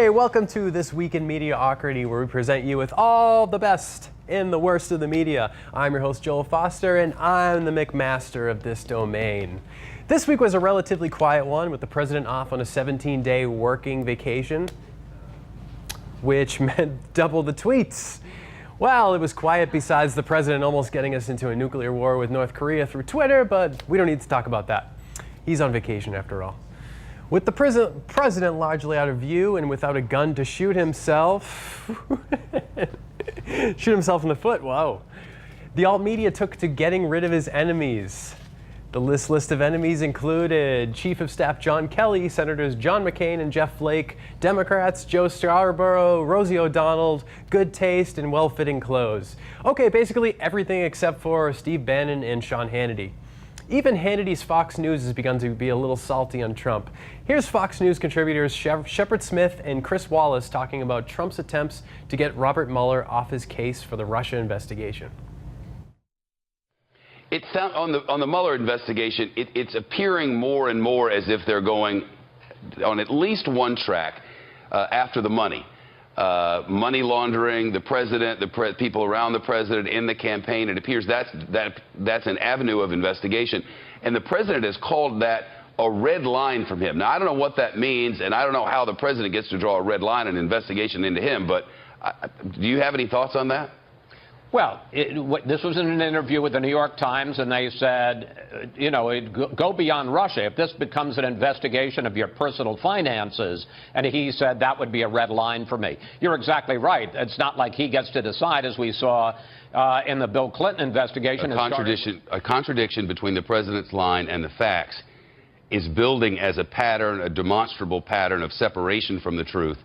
Hey, welcome to This Week in Media-ocrity, where we present you with all the best in the worst of the media. I'm your host, Joel Foster, and I'm the McMaster of this domain. This week was a relatively quiet one, with the president off on a 17-day working vacation, which meant double the tweets. Well, it was quiet besides the president almost getting us into a nuclear war with North Korea through Twitter, but we don't need to talk about that. He's on vacation after all. With the president largely out of view and without a gun to shoot himself, in the foot, whoa. The alt media took to getting rid of his enemies. The list of enemies included Chief of Staff John Kelly, Senators John McCain and Jeff Flake, Democrats Joe Scarborough, Rosie O'Donnell, good taste and well-fitting clothes. Okay, basically everything except for Steve Bannon and Sean Hannity. Even Hannity's Fox News has begun to be a little salty on Trump. Here's Fox News contributors Shepard Smith and Chris Wallace talking about Trump's attempts to get Robert Mueller off his case for the Russia investigation. It sounds on the Mueller investigation, it's appearing more and more as if they're going on at least one track after the money. Money laundering, the president, people around the president in the campaign. It appears that's an avenue of investigation. And the president has called that a red line from him. Now, I don't know what that means, and I don't know how the president gets to draw a red line, an investigation into him, but do you have any thoughts on that? Well, this was in an interview with the New York Times, and they said, you know, go beyond Russia. If this becomes an investigation of your personal finances, and he said that would be a red line for me. You're exactly right. It's not like he gets to decide, as we saw in the Bill Clinton investigation. A contradiction between the president's line and the facts is building as a pattern, a demonstrable pattern of separation from the truth.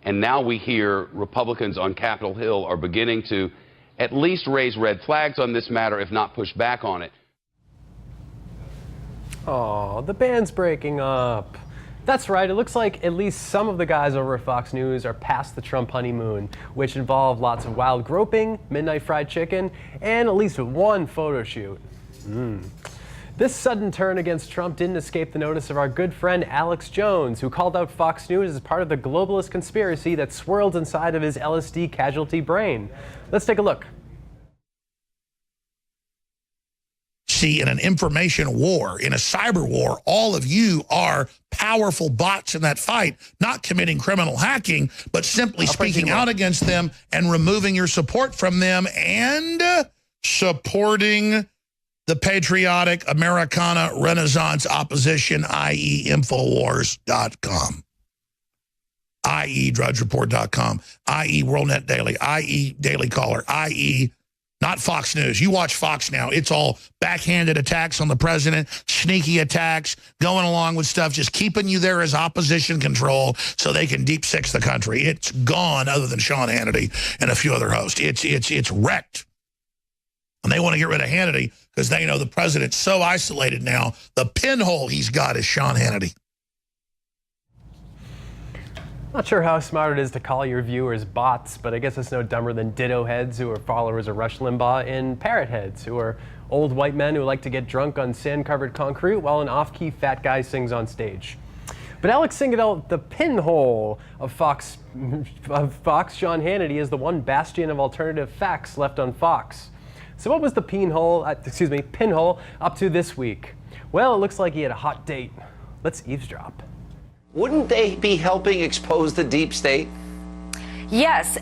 And now we hear Republicans on Capitol Hill are beginning to at least raise red flags on this matter, if not push back on it. Oh, the band's breaking up. That's right, it looks like at least some of the guys over at Fox News are past the Trump honeymoon, which involved lots of wild groping, midnight fried chicken, and at least one photo shoot. This sudden turn against Trump didn't escape the notice of our good friend Alex Jones, who called out Fox News as part of the globalist conspiracy that swirls inside of his LSD casualty brain. Let's take a look. See, in an information war, in a cyber war, all of you are powerful bots in that fight, not committing criminal hacking, but simply speaking out against them and removing your support from them and supporting the patriotic Americana Renaissance opposition, i.e. Infowars.com, i.e. DrudgeReport.com, i.e. WorldNet Daily, i.e. Daily Caller, i.e. not Fox News. You watch Fox now. It's all backhanded attacks on the president, sneaky attacks, going along with stuff, just keeping you there as opposition control so they can deep six the country. It's gone, other than Sean Hannity and a few other hosts. It's wrecked. And they want to get rid of Hannity because they know the president's so isolated now. The pinhole he's got is Sean Hannity. Not sure how smart it is to call your viewers bots, but I guess it's no dumber than ditto heads who are followers of Rush Limbaugh and parrot heads who are old white men who like to get drunk on sand-covered concrete while an off-key fat guy sings on stage. But Alex singled out the pinhole of Fox, Sean Hannity, is the one bastion of alternative facts left on Fox. So what was the pinhole up to this week? Well, it looks like he had a hot date. Let's eavesdrop. Wouldn't they be helping expose the deep state? Yes,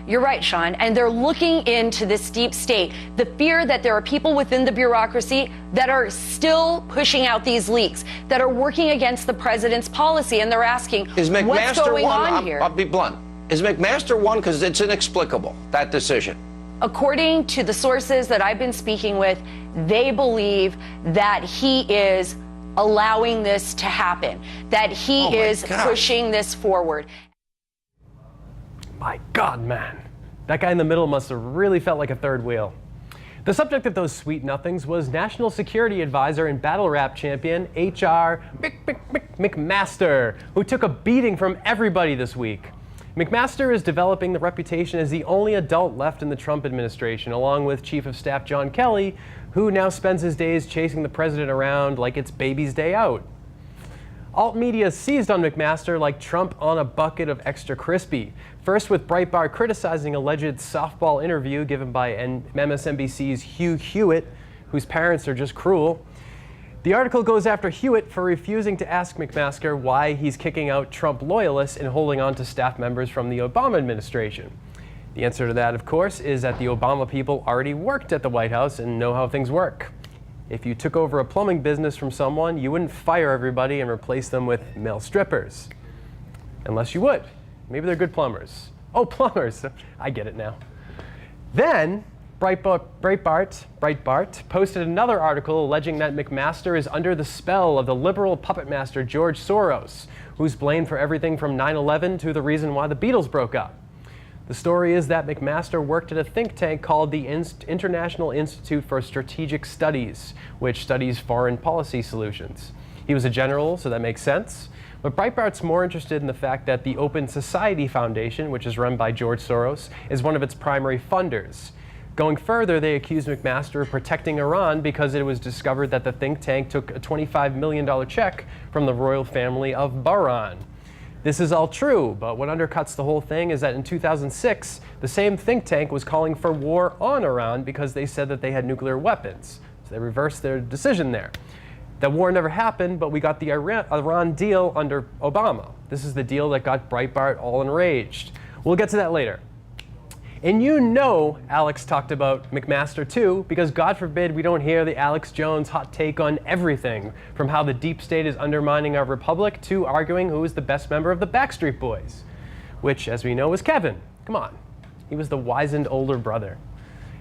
you're right, Sean. And they're looking into this deep state. The fear that there are people within the bureaucracy that are still pushing out these leaks, that are working against the president's policy. And they're asking, what's going on here? I'll be blunt. Is McMaster one? Because it's inexplicable, that decision. According to the sources that I've been speaking with, they believe that he is allowing this to happen, that he is pushing this forward. My God, man. That guy in the middle must have really felt like a third wheel. The subject of those sweet nothings was National Security Advisor and battle rap champion H.R. McMaster, who took a beating from everybody this week. McMaster is developing the reputation as the only adult left in the Trump administration, along with Chief of Staff John Kelly, who now spends his days chasing the president around like it's baby's day out. Alt media seized on McMaster like Trump on a bucket of extra crispy. First with Breitbart criticizing alleged softball interview given by MSNBC's Hugh Hewitt, whose parents are just cruel. The article goes after Hewitt for refusing to ask McMaster why he's kicking out Trump loyalists and holding on to staff members from the Obama administration. The answer to that, of course, is that the Obama people already worked at the White House and know how things work. If you took over a plumbing business from someone, you wouldn't fire everybody and replace them with male strippers. Unless you would. Maybe they're good plumbers. Oh, plumbers. I get it now. Then, Breitbart posted another article alleging that McMaster is under the spell of the liberal puppet master George Soros, who's blamed for everything from 9/11 to the reason why the Beatles broke up. The story is that McMaster worked at a think tank called the International Institute for Strategic Studies, which studies foreign policy solutions. He was a general, so that makes sense. But Breitbart's more interested in the fact that the Open Society Foundation, which is run by George Soros, is one of its primary funders. Going further, they accused McMaster of protecting Iran because it was discovered that the think tank took a $25 million check from the royal family of Bahrain. This is all true, but what undercuts the whole thing is that in 2006, the same think tank was calling for war on Iran because they said that they had nuclear weapons. So they reversed their decision there. That war never happened, but we got the Iran deal under Obama. This is the deal that got Breitbart all enraged. We'll get to that later. And you know Alex talked about McMaster too, because God forbid we don't hear the Alex Jones hot take on everything, from how the deep state is undermining our republic to arguing who is the best member of the Backstreet Boys, which, as we know, was Kevin. Come on. He was the wizened older brother.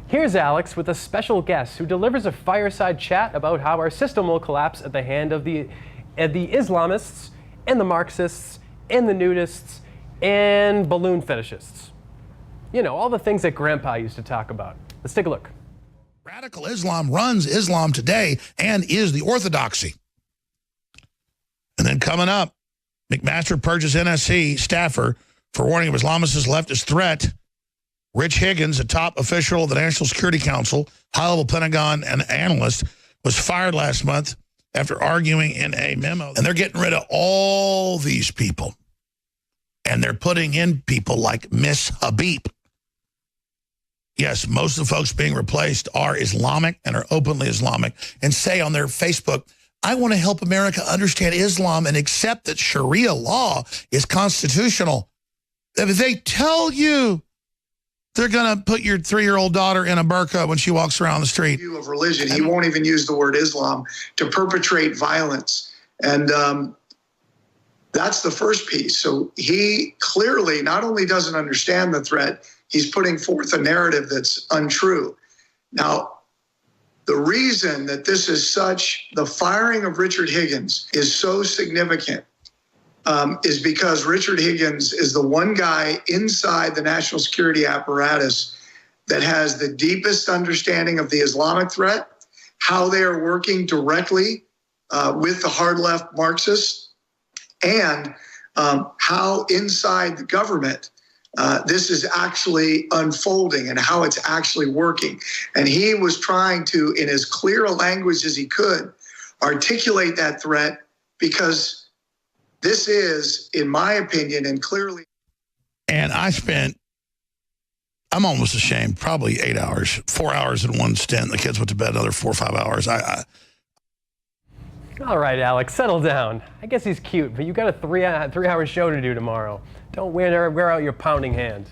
Here's Alex with a special guest who delivers a fireside chat about how our system will collapse at the hand of the Islamists and the Marxists and the nudists and balloon fetishists. You know, all the things that Grandpa used to talk about. Let's take a look. Radical Islam runs Islam today and is the orthodoxy. And then coming up, McMaster purges NSC staffer for warning of Islamist leftist threat. Rich Higgins, a top official of the National Security Council, high-level Pentagon and analyst, was fired last month after arguing in a memo. And they're getting rid of all these people. And they're putting in people like Miss Habib. Yes, most of the folks being replaced are Islamic and are openly Islamic and say on their Facebook, I want to help America understand Islam and accept that Sharia law is constitutional. If they tell you they're going to put your 3-year-old daughter in a burqa when she walks around the street. Of religion, he won't even use the word Islam to perpetrate violence. And that's the first piece. So he clearly not only doesn't understand the threat, he's putting forth a narrative that's untrue. Now, the reason that this is such, the firing of Richard Higgins is so significant is because Richard Higgins is the one guy inside the national security apparatus that has the deepest understanding of the Islamic threat, how they are working directly with the hard left Marxists, and how inside the government this is actually unfolding and how it's actually working. And he was trying to, in as clear a language as he could, articulate that threat, because this is, in my opinion, and clearly. And I'm almost ashamed, probably 8 hours, 4 hours in one stint. The kids went to bed another 4 or 5 hours. All right, Alex, settle down. I guess he's cute, but you got a three-hour show to do tomorrow. Don't wear out your pounding hand.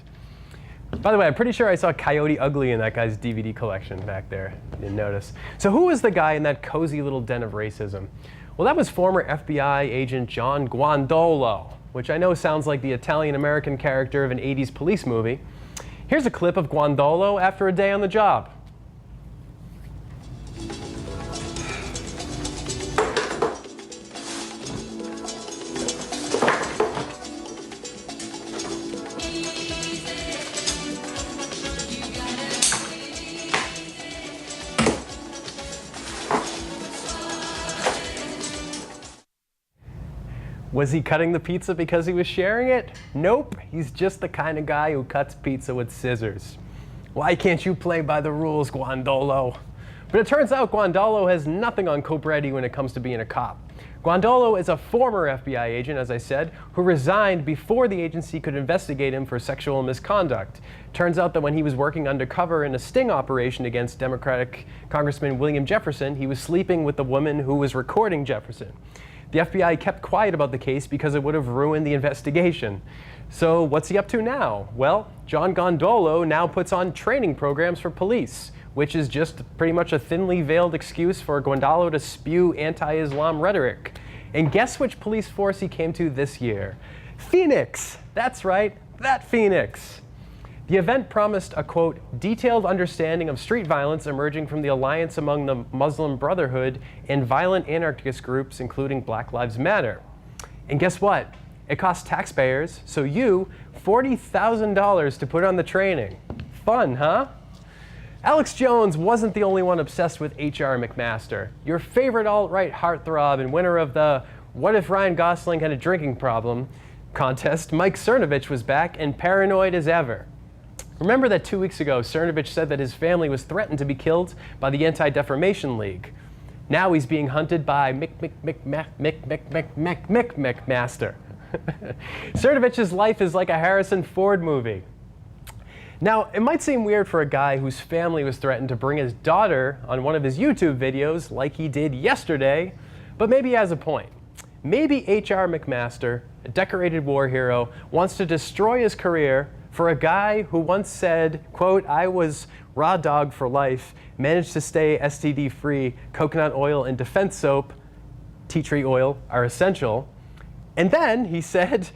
By the way, I'm pretty sure I saw Coyote Ugly in that guy's DVD collection back there. Didn't notice. So who was the guy in that cozy little den of racism? Well, that was former FBI agent John Guandolo, which I know sounds like the Italian-American character of an 80s police movie. Here's a clip of Guandolo after a day on the job. Was he cutting the pizza because he was sharing it? Nope, he's just the kind of guy who cuts pizza with scissors. Why can't you play by the rules, Guandolo? But it turns out Guandolo has nothing on Cobretti when it comes to being a cop. Guandolo is a former FBI agent, as I said, who resigned before the agency could investigate him for sexual misconduct. Turns out that when he was working undercover in a sting operation against Democratic Congressman William Jefferson, he was sleeping with the woman who was recording Jefferson. The FBI kept quiet about the case because it would have ruined the investigation. So what's he up to now? Well, John Guandolo now puts on training programs for police, which is just pretty much a thinly veiled excuse for Guandolo to spew anti-Islam rhetoric. And guess which police force he came to this year? Phoenix! That's right, that Phoenix! The event promised a, quote, detailed understanding of street violence emerging from the alliance among the Muslim Brotherhood and violent anarchist groups, including Black Lives Matter. And guess what? It cost taxpayers, so you, $40,000 to put on the training. Fun, huh? Alex Jones wasn't the only one obsessed with H.R. McMaster. Your favorite alt-right heartthrob and winner of the What If Ryan Gosling Had a Drinking Problem contest, Mike Cernovich, was back and paranoid as ever. Remember that 2 weeks ago, Cernovich said that his family was threatened to be killed by the Anti-Defamation League. Now he's being hunted by McMaster. Cernovich's life is like a Harrison Ford movie. Now, it might seem weird for a guy whose family was threatened to bring his daughter on one of his YouTube videos like he did yesterday, but maybe he has a point. Maybe H.R. McMaster, a decorated war hero, wants to destroy his career for a guy who once said, quote, I was raw dog for life, managed to stay STD free, coconut oil and defense soap, tea tree oil, are essential. And then he said,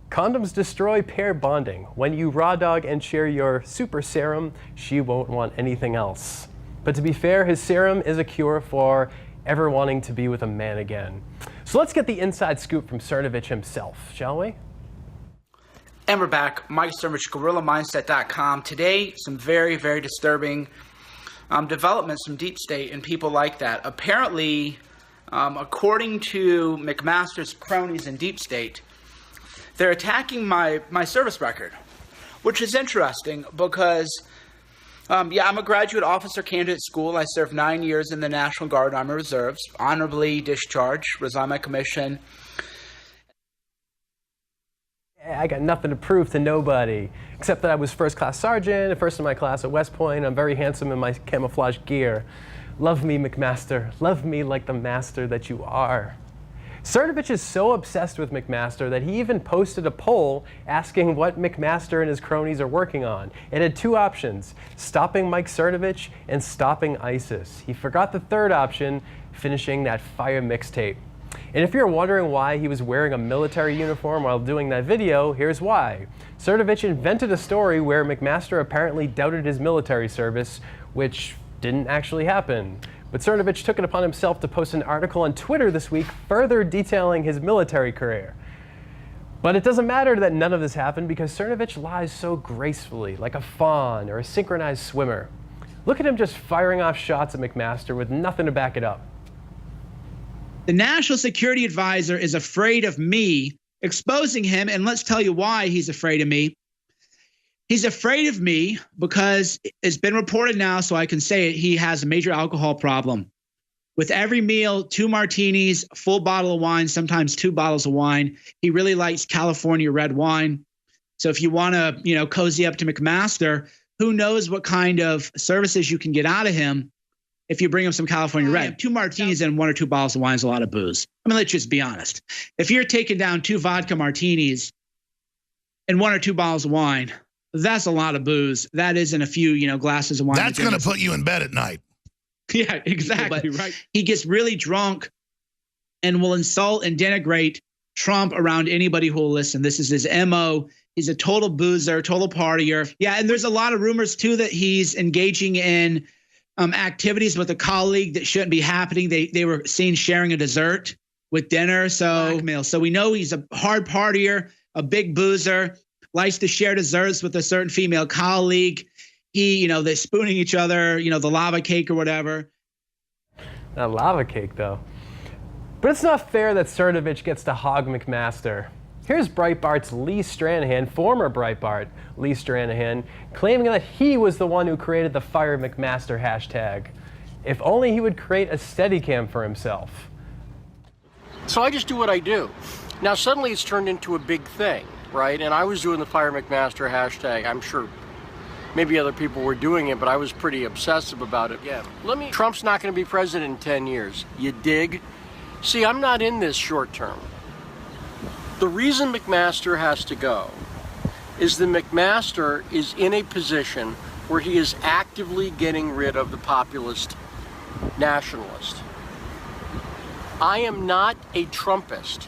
condoms destroy pair bonding. When you raw dog and share your super serum, she won't want anything else. But to be fair, his serum is a cure for ever wanting to be with a man again. So let's get the inside scoop from Cernovich himself, shall we? And we're back. Mike Cernovich, GorillaMindset.com. Today, some very, very disturbing developments from Deep State and people like that. Apparently, according to McMaster's cronies in Deep State, they're attacking my service record, which is interesting because, yeah, I'm a graduate officer candidate at school. I served 9 years in the National Guard Army Reserves, honorably discharged, resigned my commission. I got nothing to prove to nobody, except that I was first-class sergeant, first in my class at West Point. I'm very handsome in my camouflage gear. Love me, McMaster. Love me like the master that you are. Cernovich is so obsessed with McMaster that he even posted a poll asking what McMaster and his cronies are working on. It had two options, stopping Mike Cernovich and stopping ISIS. He forgot the third option, finishing that fire mixtape. And if you're wondering why he was wearing a military uniform while doing that video, here's why. Cernovich invented a story where McMaster apparently doubted his military service, which didn't actually happen. But Cernovich took it upon himself to post an article on Twitter this week further detailing his military career. But it doesn't matter that none of this happened because Cernovich lies so gracefully, like a fawn or a synchronized swimmer. Look at him just firing off shots at McMaster with nothing to back it up. The National Security Advisor is afraid of me exposing him, and let's tell you why he's afraid of me. He's afraid of me because it's been reported now, so I can say it, he has a major alcohol problem. With every meal, 2 martinis, a full bottle of wine, sometimes 2 bottles of wine. He really likes California red wine. So if you want to, cozy up to McMaster, who knows what kind of services you can get out of him if you bring him some California red. 2 martinis and 1 or 2 bottles of wine is a lot of booze. I mean, let's just be honest. If you're taking down 2 vodka martinis and 1 or 2 bottles of wine, that's a lot of booze. That isn't a few, glasses of wine. That's going to put you in bed at night. Yeah, exactly. Right. He gets really drunk and will insult and denigrate Trump around anybody who will listen. This is his MO. He's a total boozer, total partier. Yeah, and there's a lot of rumors, too, that he's engaging in activities with a colleague that shouldn't be happening. They were seen sharing a dessert with dinner. So we know he's a hard partier, a big boozer, likes to share desserts with a certain female colleague. They're spooning each other, the lava cake or whatever. That lava cake, though. But it's not fair that Cernovich gets to hog McMaster. Here's Breitbart's Lee Stranahan, former Breitbart Lee Stranahan, claiming that he was the one who created the Fire McMaster hashtag. If only he would create a Steadicam for himself. So I just do what I do. Now suddenly it's turned into a big thing, right? And I was doing the Fire McMaster hashtag. I'm sure maybe other people were doing it, but I was pretty obsessive about it. Yeah. Trump's not going to be president in 10 years. You dig? See, I'm not in this short term. The reason McMaster has to go is that McMaster is in a position where he is actively getting rid of the populist nationalist. I am not a Trumpist.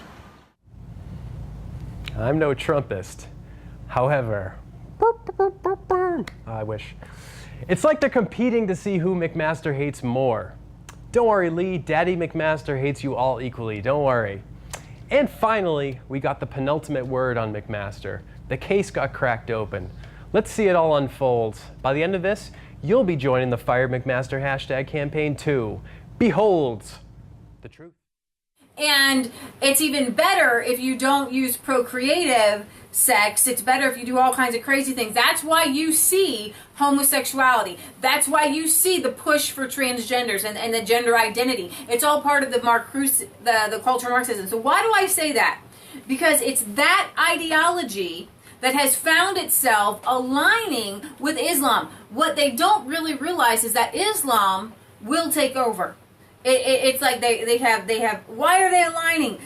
I'm no Trumpist. However, I wish. It's like they're competing to see who McMaster hates more. Don't worry, Lee. Daddy McMaster hates you all equally. Don't worry. And finally, we got the penultimate word on McMaster. The case got cracked open. Let's see it all unfold. By the end of this, you'll be joining the Fire McMaster hashtag campaign too. Behold the truth. And it's even better if you don't use procreative sex. It's better if you do all kinds of crazy things. That's why you see homosexuality. That's why you see the push for transgenders and the gender identity. It's all part of the the culture of Marxism. So why do I say that? Because it's that ideology that has found itself aligning with Islam. What they don't really realize is that Islam will take over. It's like they have, why are they aligning?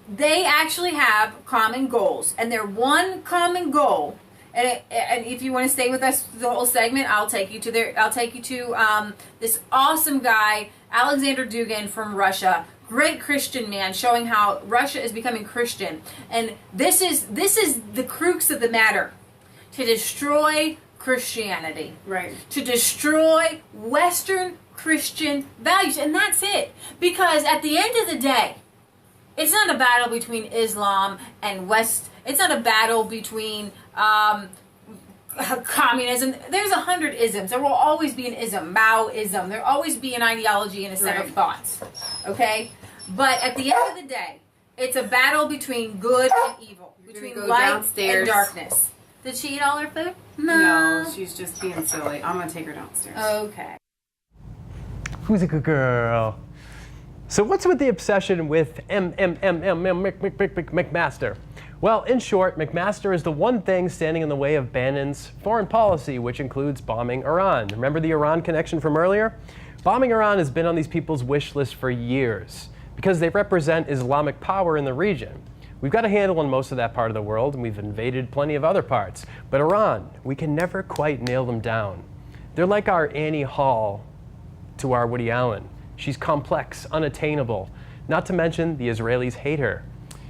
They actually have common goals, and their one common goal, and if you want to stay with us the whole segment, I'll take you to this awesome guy, Alexander Dugin from Russia, great Christian man, showing how Russia is becoming Christian. And this is the crux of the matter, to destroy Christianity, right? To destroy Western Christian values, and that's it. Because at the end of the day, it's not a battle between Islam and West. It's not a battle between communism. There's 100 isms. There will always be an ism, Maoism. There will always be an ideology and a set of thoughts. Okay? But at the end of the day, it's a battle between good and evil, between light and darkness. Did she eat all her food? No, she's just being silly. I'm going to take her downstairs. Okay. Who's a good girl? So what's with the obsession with McMaster? Well, in short, McMaster is the one thing standing in the way of Bannon's foreign policy, which includes bombing Iran. Remember the Iran connection from earlier? Bombing Iran has been on these people's wish list for years because they represent Islamic power in the region. We've got a handle on most of that part of the world, and we've invaded plenty of other parts. But Iran, we can never quite nail them down. They're like our Annie Hall to our Woody Allen. She's complex, unattainable. Not to mention, the Israelis hate her.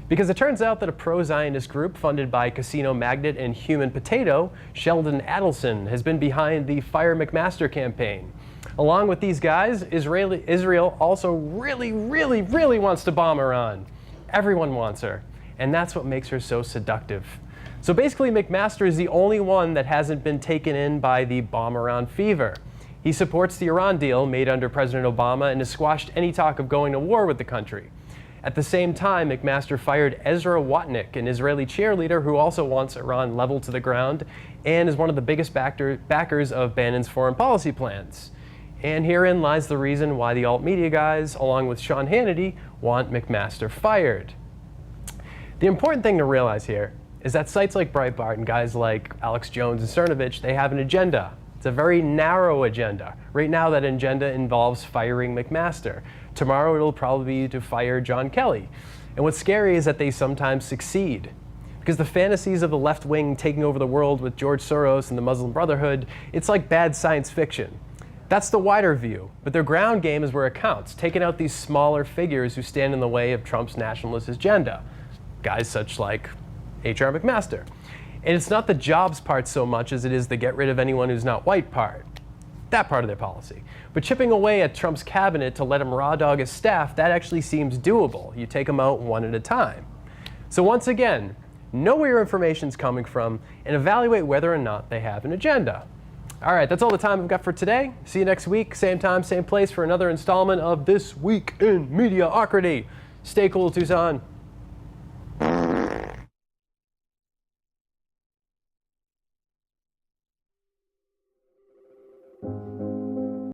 Because it turns out that a pro-Zionist group funded by casino magnate and human potato, Sheldon Adelson, has been behind the Fire McMaster campaign. Along with these guys, Israel also really wants to bomb Iran. Everyone wants her. And that's what makes her so seductive. So basically, McMaster is the only one that hasn't been taken in by the bomb Iran fever. He supports the Iran deal made under President Obama and has squashed any talk of going to war with the country. At the same time, McMaster fired Ezra Watnick, an Israeli cheerleader who also wants Iran leveled to the ground and is one of the biggest backers of Bannon's foreign policy plans. And herein lies the reason why the alt-media guys, along with Sean Hannity, want McMaster fired. The important thing to realize here is that sites like Breitbart and guys like Alex Jones and Cernovich, they have an agenda. It's a very narrow agenda. Right now, that agenda involves firing McMaster. Tomorrow, it'll probably be to fire John Kelly. And what's scary is that they sometimes succeed. Because the fantasies of the left wing taking over the world with George Soros and the Muslim Brotherhood, it's like bad science fiction. That's the wider view, but their ground game is where it counts, taking out these smaller figures who stand in the way of Trump's nationalist agenda. Guys such like H.R. McMaster. And it's not the jobs part so much as it is the get rid of anyone who's not white part. That part of their policy. But chipping away at Trump's cabinet to let him raw dog his staff, that actually seems doable. You take them out one at a time. So once again, know where your information's coming from and evaluate whether or not they have an agenda. All right, that's all the time I've got for today. See you next week, same time, same place for another installment of This Week in Media-ocrity. Stay cool, Tucson.